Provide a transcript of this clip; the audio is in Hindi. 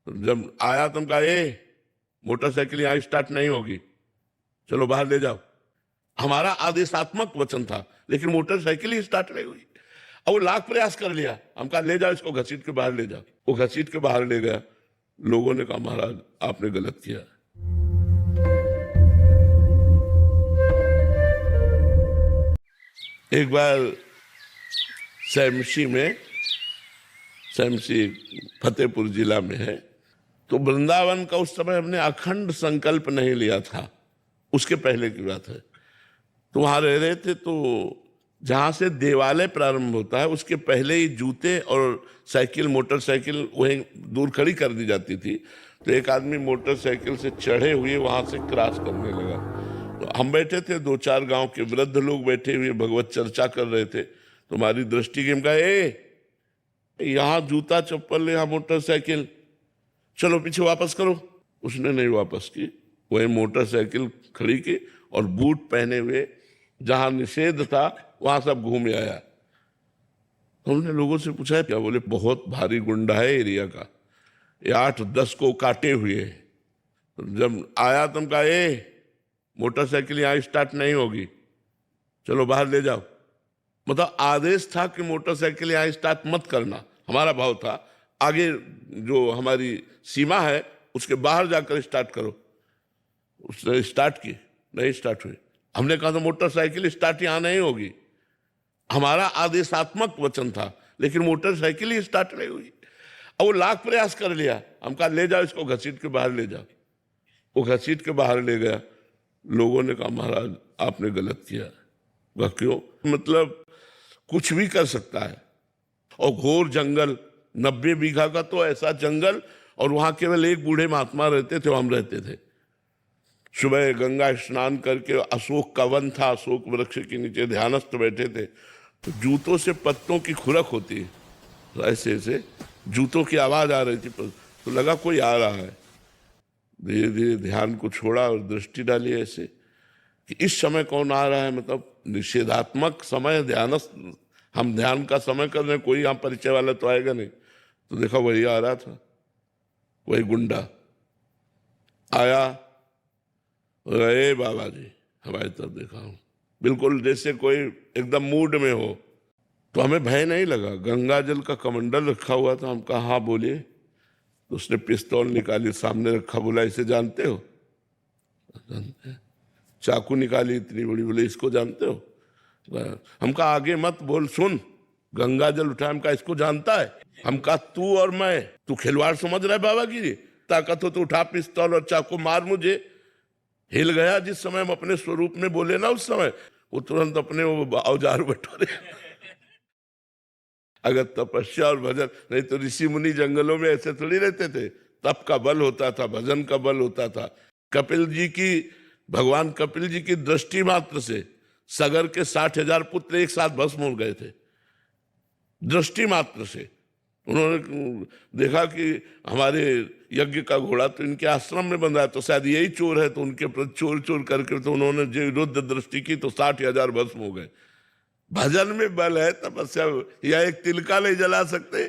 जब आया तो हम कहा, मोटरसाइकिल यहाँ स्टार्ट नहीं होगी, चलो बाहर ले जाओ। हमारा आदेशात्मक वचन था, लेकिन मोटरसाइकिल ही स्टार्ट नहीं हुई। अब वो लाख प्रयास कर लिया, हम कहा ले जाओ इसको, घसीट के बाहर ले जाओ। वो घसीट के बाहर ले गया। लोगों ने कहा महाराज आपने गलत किया। एक बार सैमसी फतेहपुर जिला में है, तो वृंदावन का उस समय हमने अखंड संकल्प नहीं लिया था, उसके पहले की बात है। तो वहां रह रहे थे, तो जहां से देवालय प्रारंभ होता है उसके पहले ही जूते और साइकिल, मोटरसाइकिल वहीं दूर खड़ी कर दी जाती थी। तो एक आदमी मोटरसाइकिल से चढ़े हुए वहां से क्रॉस करने लगा। तो हम बैठे थे, 2-4 गांव के वृद्ध लोग बैठे हुए भगवत चर्चा कर रहे थे। तो हमारी दृष्टि के कहा, यहाँ जूता चप्पल, यहाँ मोटरसाइकिल, चलो पीछे वापस करो। उसने नहीं वापस की, वही मोटरसाइकिल खड़ी की और बूट पहने हुए जहां निषेध था वहां सब घूम आया। हमने लोगों से पूछा क्या, बोले बहुत भारी गुंडा है एरिया का, ये 8-10 को काटे हुए है। तो जब आया तुम कहा, मोटरसाइकिल यहाँ स्टार्ट नहीं होगी, चलो बाहर ले जाओ। मतलब आदेश था कि मोटरसाइकिल यहाँ स्टार्ट मत करना। हमारा भाव था आगे जो हमारी सीमा है उसके बाहर जाकर स्टार्ट करो। उसने स्टार्ट की, नहीं स्टार्ट हुई। हमने कहा तो मोटरसाइकिल स्टार्ट यहाँ नहीं होगी। हमारा आदेशात्मक वचन था, लेकिन मोटरसाइकिल ही स्टार्ट नहीं हुई। अब वो लाख प्रयास कर लिया, हम कहा ले जाओ इसको, घसीट के बाहर ले जाओ। वो घसीट के बाहर ले गया। लोगों ने कहा महाराज आपने गलत किया। वह क्यों? मतलब कुछ भी कर सकता है, और घोर जंगल, 90 बीघा का तो ऐसा जंगल, और वहां केवल एक बूढ़े महात्मा रहते थे, हम रहते थे। सुबह गंगा स्नान करके, अशोक का वन था, अशोक वृक्ष के नीचे ध्यानस्थ बैठे थे। तो जूतों से पत्तों की खुरक होती है, तो ऐसे ऐसे जूतों की आवाज आ रही थी। तो लगा कोई आ रहा है। धीरे धीरे ध्यान को छोड़ा और दृष्टि डाली ऐसे कि इस समय कौन आ रहा है। मतलब निषेधात्मक समय, ध्यानस्थ, हम ध्यान का समय कर रहे हैं, कोई यहाँ परिचय वाला तो आएगा नहीं। तो देखा वही आ रहा था, वही गुंडा आया। अरे बाबा जी, हमारी तरफ देखा हूं, बिल्कुल जैसे कोई एकदम मूड में हो। तो हमें भय नहीं लगा, गंगा जल का कमंडल रखा हुआ था। हम कहा हाँ बोलिए। तो उसने पिस्तौल निकाली, सामने रखा, बोला इसे जानते हो? जानते हैं। चाकू निकाली इतनी बड़ी, बोले इसको जानते हो? हम कहा आगे मत बोल, सुन। गंगा जल उठा, हम कहा इसको जानता है? हम कहा तू और मैं, तू खिलवाड़ समझ रहा है बाबा की? ताकत हो तो उठा पिस्तौल और चाकू मार मुझे। हिल गया जिस समय हम अपने स्वरूप में बोले ना, उस समय वो तुरंत अपने वो औजार बटोरे। अगर तपस्या और भजन नहीं तो ऋषि मुनि जंगलों में ऐसे थोड़ी रहते थे। तप का बल होता था, भजन का बल होता था। भगवान कपिल जी की दृष्टि मात्र से सगर के 60,000 पुत्र एक साथ भस्म हो गए थे। दृष्टि मात्र से उन्होंने देखा कि हमारे यज्ञ का घोड़ा तो इनके आश्रम में बंधा है, तो शायद यही चोर है। तो उनके प्रति चोर चोर करके तो उन्होंने जो विरुद्ध दृष्टि की, तो 60,000 भस्म हो गए। भजन में बल है, तपस्या या एक तिल का नहीं जला सकते।